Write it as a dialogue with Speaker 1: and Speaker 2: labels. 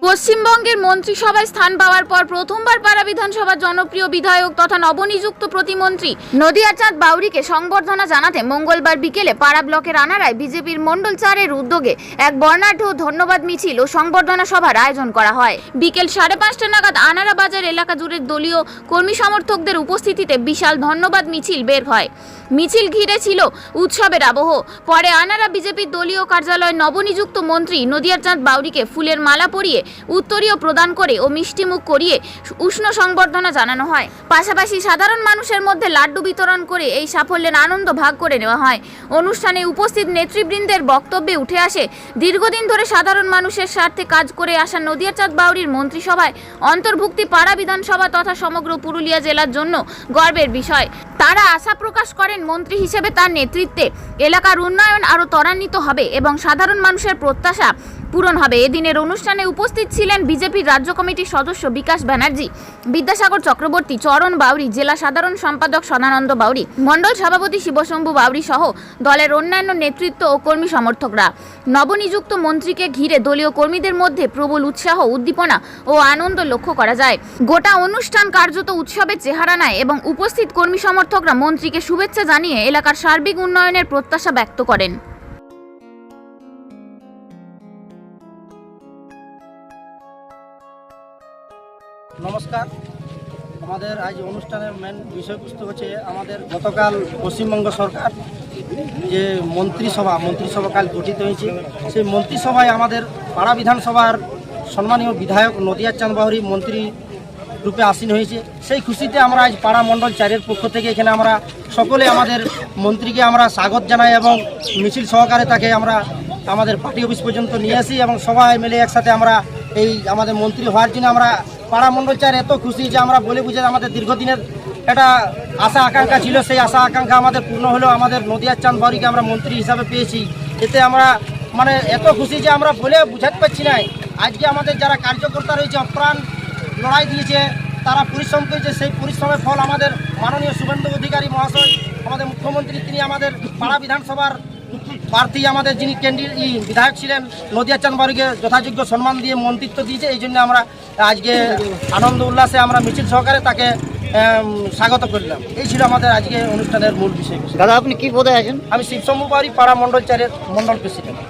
Speaker 1: পশ্চিমবঙ্গের মন্ত্রিসভায় স্থান পাওয়ার পর প্রথমবার পাড়া বিধানসভার জনপ্রিয় বিধায়ক তথা নবনিযুক্ত প্রতিমন্ত্রী নদিয়ার চাঁদ বাউরিকে সংবর্ধনা জানাতে মঙ্গলবার বিকেলে পাড়া ব্লকের আনাড়ায় বিজেপির মণ্ডল 4-এর উদ্যোগে এক বর্ণাঢ্য ধন্যবাদ মিছিল ও সংবর্ধনা সভার আয়োজন করা হয়। বিকেল 5:30 নাগাদ আনাড়া বাজার এলাকা জুড়ে দলীয় কর্মী সমর্থকদের উপস্থিতিতে বিশাল ধন্যবাদ মিছিল বের হয়। মিছিল ঘিরে ছিল উৎসবের আবহ। পরে আনাড়া বিজেপির দলীয় কার্যালয়ে নবনিযুক্ত মন্ত্রী নদিয়ার চাঁদ বাউরিকে ফুলের মালা পরিয়ে উত্তরীয় প্রদান করে ও মিষ্টিমুখ করিয়ে উষ্ণ সংবর্ধনা জানানো হয়। পাশাপাশি সাধারণ মানুষের মধ্যে লাড্ডু বিতরণ করে এই সাফল্যের আনন্দ ভাগ করে নেওয়া হয়। অনুষ্ঠানে উপস্থিত নেতৃবৃন্দের বক্তব্যে উঠে আসে, দীর্ঘদিন ধরে সাধারণ মানুষের স্বার্থে কাজ করে আসা নদিয়ার চাঁদ বাউরির মন্ত্রিসভায় অন্তর্ভুক্তি পাড়া বিধানসভা তথা সমগ্র পুরুলিয়া জেলার জন্য গর্বের বিষয়। তারা আশা প্রকাশ করেন মন্ত্রী হিসেবে তার নেতৃত্বে এলাকার উন্নয়ন আরও ত্বরান্বিত হবে এবং সাধারণ মানুষের প্রত্যাশা পূরণ হবে। এদিনের অনুষ্ঠানে উপস্থিত ছিলেন বিজেপির রাজ্য কমিটির সদস্য বিকাশ ব্যানার্জি, বিদ্যাসাগর চক্রবর্তী, চরণ বাউরি, জেলা সাধারণ সম্পাদক সদানন্দ বাউরি, মণ্ডল সভাপতি শিবশম্ভু বাউরি সহ দলের অন্যান্য নেতৃত্ব ও কর্মী সমর্থকরা। নবনিযুক্ত মন্ত্রীকে ঘিরে দলীয় কর্মীদের মধ্যে প্রবল উৎসাহ, উদ্দীপনা ও আনন্দ লক্ষ্য করা যায়। গোটা অনুষ্ঠান কার্যত উৎসবের চেহারা নেয় এবং উপস্থিত কর্মী সমর্থকরা মন্ত্রীকে শুভেচ্ছা জানিয়ে এলাকার সার্বিক উন্নয়নের প্রত্যাশা ব্যক্ত করেন।
Speaker 2: নমস্কার। আমাদের আজ অনুষ্ঠানের মেন বিষয়বস্তু হচ্ছে আমাদের গতকাল পশ্চিমবঙ্গ সরকার যে মন্ত্রিসভা কাল গঠিত হয়েছে, সেই মন্ত্রিসভায় আমাদের পাড়া বিধানসভার সম্মানীয় বিধায়ক নদিয়ার চাঁদ বাউরি মন্ত্রী রূপে আসীন হয়েছে। সেই খুশিতে আমরা আজ পাড়া মণ্ডল 4-এর পক্ষ থেকে এখানে আমরা সকলে আমাদের মন্ত্রীকে আমরা স্বাগত জানাই এবং মিছিল সহকারে তাকে আমরা আমাদের পার্টি অফিস পর্যন্ত নিয়ে আসি এবং সবাই মিলে একসাথে আমরা এই আমাদের মন্ত্রী হওয়ার জন্য আমরা পাড়া মণ্ডল 4 এত খুশি যে আমরা বলে বুঝে আমাদের দীর্ঘদিনের একটা আশা আকাঙ্ক্ষা ছিল, সেই আশা আকাঙ্ক্ষা আমাদের পূর্ণ হলো। আমাদের নদিয়ার চাঁদ বাউরিকে আমরা মন্ত্রী হিসাবে পেয়েছি। এতে আমরা এত খুশি যে আমরা বলে বুঝাতে পারছি না। আজকে আমাদের যারা কার্যকর্তা রয়েছে অপ্রাণ লড়াই দিয়েছে, তারা পরিশ্রম করেছে, সেই পরিশ্রমের ফল আমাদের মাননীয় শুভেন্দু অধিকারী মহাশয় আমাদের মুখ্যমন্ত্রী, তিনি আমাদের পাড়া বিধানসভার প্রার্থী আমাদের যিনি বিধায়ক ছিলেন নদিয়ার চাঁদ বাউরিকে যথাযোগ্য সম্মান দিয়ে মন্ত্রিত্ব দিয়েছে। এই জন্য আমরা আজকে আনন্দ উল্লাসে আমরা মিছিল সহকারে তাকে স্বাগত করলাম। এই ছিল আমাদের আজকে অনুষ্ঠানের মূল বিষয়।
Speaker 3: দাদা, আপনি কি পদে আছেন?
Speaker 2: আমি শিবশম্ভু বাউরি, পাড়া মণ্ডল 4-এর মণ্ডল প্রেসিডেন্ট।